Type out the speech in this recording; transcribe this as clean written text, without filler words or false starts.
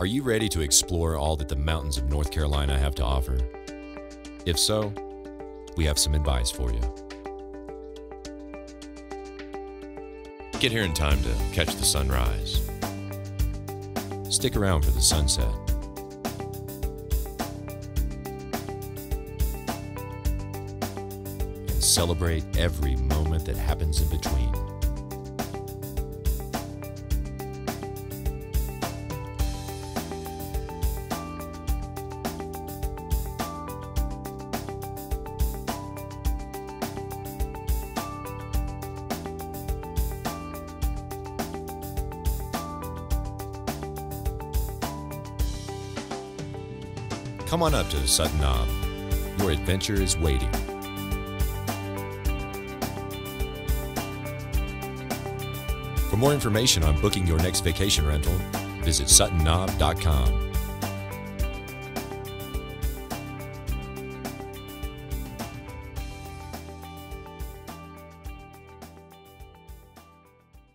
Are you ready to explore all that the mountains of North Carolina have to offer? If so, we have some advice for you. Get here in time to catch the sunrise. Stick around for the sunset. And celebrate every moment that happens in between. Come on up to Sutton. Your adventure is waiting. For more information on booking your next vacation rental, visit suttonnob.com.